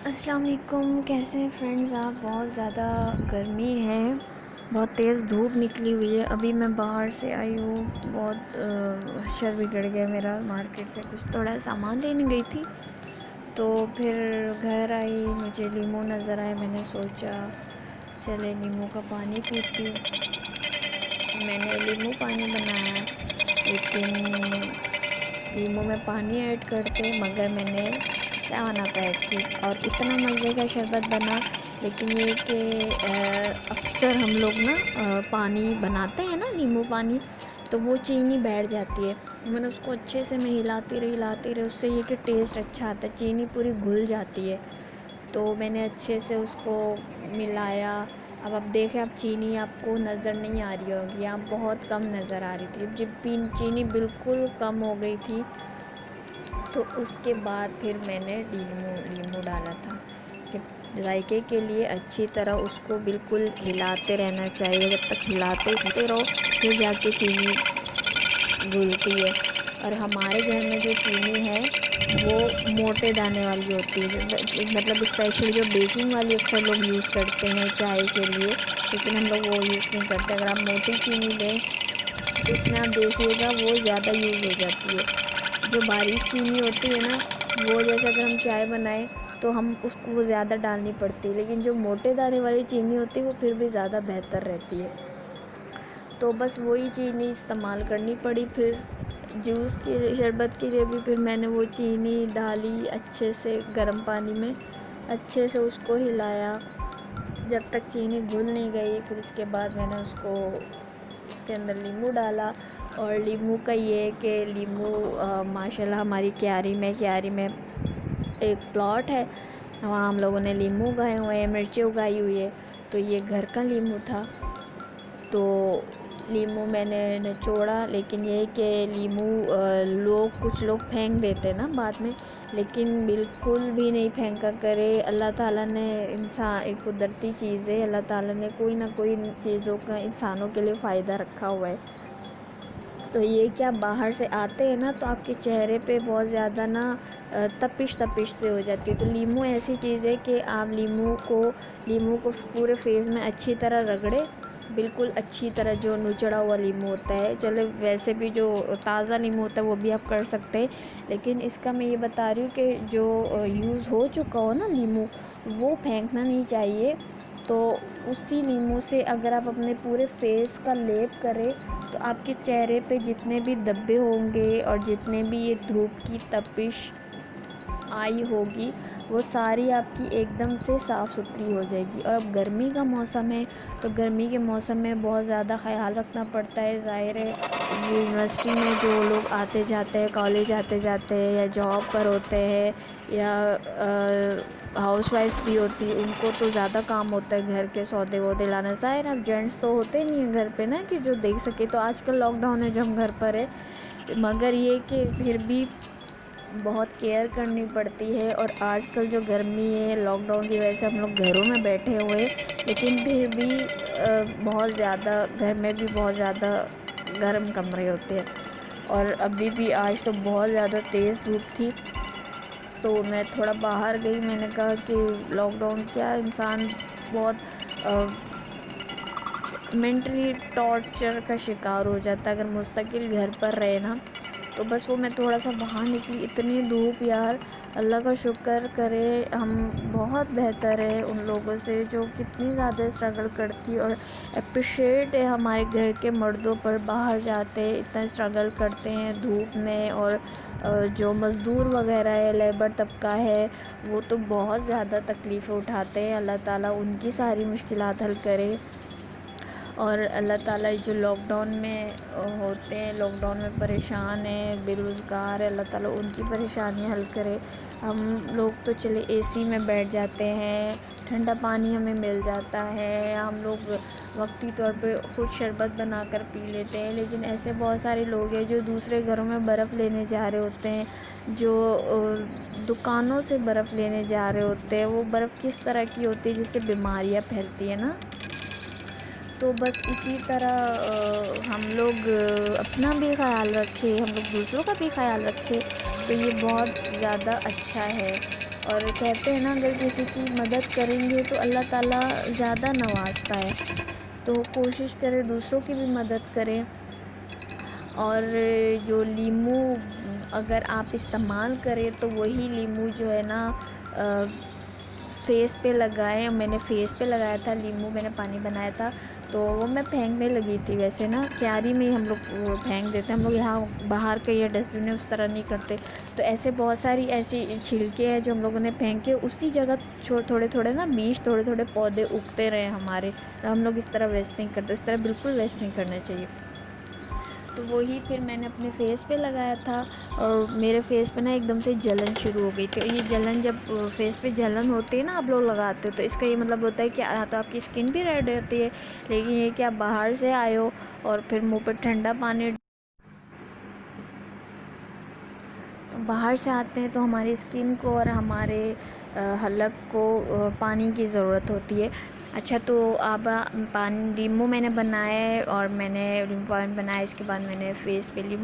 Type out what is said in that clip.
अस्सलाम वालेकुम। कैसे हैं फ्रेंड्स आप? बहुत ज़्यादा गर्मी है, बहुत तेज़ धूप निकली हुई है। अभी मैं बाहर से आई हूँ, बहुत शर बिगड़ गया मेरा। मार्केट से कुछ थोड़ा सामान लेने गई थी, तो फिर घर आई, मुझे नींबू नज़र आए। मैंने सोचा चले नींबू का पानी पीती हूँ। मैंने नींबू पानी बनाया, लेकिन नींबू में पानी ऐड करते मगर मैंने सेवन-अप ऐड की और इतना मज़े का शरबत बना। लेकिन ये कि अक्सर हम लोग ना पानी बनाते हैं ना, नींबू पानी, तो वो चीनी बैठ जाती है। मैंने उसको अच्छे से मैं हिलाती रही, उससे ये कि टेस्ट अच्छा आता है, चीनी पूरी घुल जाती है। तो मैंने अच्छे से उसको मिलाया। अब आप देखें, अब चीनी आपको नज़र नहीं आ रही होगी, आप बहुत कम नज़र आ रही थी। जब चीनी बिल्कुल कम हो गई थी, तो उसके बाद फिर मैंने नींबू डाला था कि जायके के लिए अच्छी तरह उसको बिल्कुल हिलाते रहना चाहिए। जब तक हिलाते रहो फिर जाके चीनी घुलती है। और हमारे घर में जो चीनी है वो मोटे दाने वाली होती है, मतलब स्पेशली जो बेकिंग वाली अक्सर लोग यूज़ करते हैं चाय के लिए, लेकिन हम लोग वो यूज़ नहीं करते। अगर आप मोटी चीनी लें तो उसमें आप देखिएगा वो ज़्यादा यूज़ हो जाती है। जो बारीक चीनी होती है ना, वो जैसे अगर हम चाय बनाएं तो हम उसको वो ज़्यादा डालनी पड़ती है, लेकिन जो मोटे दाने वाली चीनी होती है वो फिर भी ज़्यादा बेहतर रहती है। तो बस वही चीनी इस्तेमाल करनी पड़ी। फिर जूस के शरबत के लिए भी फिर मैंने वो चीनी डाली अच्छे से गर्म पानी में, अच्छे से उसको हिलाया जब तक चीनी घुल नहीं गई। फिर इसके बाद मैंने उसको उसके अंदर नींबू डाला। और नींबू का ये है कि नींबू माशाल्लाह हमारी क्यारी में एक प्लॉट है, वहाँ हम लोगों ने नींबू उगाए हुए हैं, मिर्ची उगाई हुई है। तो ये घर का नींबू था, तो नींबू मैंने निचोड़ा। लेकिन ये है कि नींबू कुछ लोग फेंक देते हैं ना बाद में, लेकिन बिल्कुल भी नहीं फेंका करे। अल्लाह ताला ने इंसान एक कुदरती चीज़ है, अल्लाह ताला ने कोई ना कोई चीज़ों का इंसानों के लिए फ़ायदा रखा हुआ है। तो ये क्या, बाहर से आते हैं ना तो आपके चेहरे पे बहुत ज़्यादा ना तपिश तपिश से हो जाती है। तो नींबू ऐसी चीज़ है कि आप नींबू को पूरे फेस में अच्छी तरह रगड़े, बिल्कुल अच्छी तरह। जो निचोड़ा हुआ नींबू होता है, चलो वैसे भी जो ताज़ा नींबू होता है वो भी आप कर सकते हैं, लेकिन इसका मैं ये बता रही हूँ कि जो यूज़ हो चुका हो ना नींबू, वो फेंकना नहीं चाहिए। तो उसी नींबू से अगर आप अपने पूरे फेस का लेप करें तो आपके चेहरे पे जितने भी धब्बे होंगे और जितने भी ये धूप की तपिश आई होगी, वो सारी आपकी एकदम से साफ़ सुथरी हो जाएगी। और अब गर्मी का मौसम है, तो गर्मी के मौसम में बहुत ज़्यादा ख़्याल रखना पड़ता है। ज़ाहिर है, यूनिवर्सिटी में जो लोग आते जाते हैं, कॉलेज आते जाते हैं, या जॉब पर होते हैं, या हाउसवाइफ्स भी होती, उनको तो ज़्यादा काम होता है घर के सौदे वौदे लाना। ज़ाहिर अब जेंट्स तो होते नहीं हैं घर पे ना कि जो देख सके। तो आजकल लॉकडाउन है जो हम घर पर है, मगर ये कि फिर भी बहुत केयर करनी पड़ती है। और आजकल जो गर्मी है, लॉकडाउन की वजह से हम लोग घरों में बैठे हुए, लेकिन फिर भी बहुत ज़्यादा घर में भी बहुत ज़्यादा गर्म कमरे होते हैं। और अभी भी आज तो बहुत ज़्यादा तेज़ धूप थी, तो मैं थोड़ा बाहर गई। मैंने कहा कि लॉकडाउन क्या, इंसान बहुत मेंटली टॉर्चर का शिकार हो जाता है अगर मुस्तकिल घर पर रहे ना। तो बस वो मैं थोड़ा सा बाहर निकली, इतनी धूप यार। अल्लाह का शुक्र करे, हम बहुत बेहतर है उन लोगों से जो कितनी ज़्यादा स्ट्रगल करती है। और अप्रिशिएट है हमारे घर के मर्दों पर, बाहर जाते इतना स्ट्रगल करते हैं धूप में। और जो मज़दूर वगैरह है, लेबर तबका है, वो तो बहुत ज़्यादा तकलीफ़ें उठाते हैं। अल्लाह ताला उनकी सारी मुश्किलात हल करे। और अल्लाह ताला जो लॉकडाउन में होते हैं, लॉकडाउन में परेशान हैं, बेरोज़गार है, अल्लाह ताला उनकी परेशानियाँ हल करे। हम लोग तो चले एसी में बैठ जाते हैं, ठंडा पानी हमें मिल जाता है, हम लोग वक्ती तौर पे खुद शरबत बना कर पी लेते हैं। लेकिन ऐसे बहुत सारे लोग हैं जो दूसरे घरों में बर्फ़ लेने जा रहे होते हैं, जो दुकानों से बर्फ़ लेने जा रहे होते हैं। वो बर्फ़ किस तरह की होती है जिससे बीमारियाँ फैलती है ना। तो बस इसी तरह हम लोग अपना भी ख़याल रखें, हम लोग दूसरों का भी ख़याल रखें, तो ये बहुत ज़्यादा अच्छा है। और कहते हैं ना, अगर किसी की मदद करेंगे तो अल्लाह ताला ज़्यादा नवाजता है। तो कोशिश करें दूसरों की भी मदद करें। और जो लीमू अगर आप इस्तेमाल करें तो वही लीमू जो है ना फेस पे लगाएं। मैंने फेस पे लगाया था लीमू, मैंने पानी बनाया था तो वो मैं फेंकने लगी थी। वैसे ना क्यारी में ही हम लोग फेंक देते हैं, हम लोग यहाँ बाहर के या डस्टबिन में उस तरह नहीं करते। तो ऐसे बहुत सारी ऐसी छिलके हैं जो हम लोगों ने फेंके, उसी जगह थोड़े थोड़े ना बीज, थोड़े थोड़े पौधे उगते रहे हमारे। तो हम लोग इस तरह वेस्ट नहीं करते, इस तरह बिल्कुल वेस्ट नहीं करना चाहिए। तो वही फिर मैंने अपने फेस पे लगाया था और मेरे फेस पे ना एकदम से जलन शुरू हो गई थी। ये जलन, जब फेस पे जलन होती है ना आप लोग लगाते हो, तो इसका ये मतलब होता है कि तो आपकी स्किन भी रेड होती है। लेकिन ये कि आप बाहर से आए हो और फिर मुंह पे ठंडा पानी, तो बाहर से आते हैं तो हमारी स्किन को और हमारे हलक को पानी की ज़रूरत होती है। अच्छा, तो अब पानी नींबू मैंने बनाया है और मैंने नींबू पानी बनाया, इसके बाद मैंने फेस पे लीमू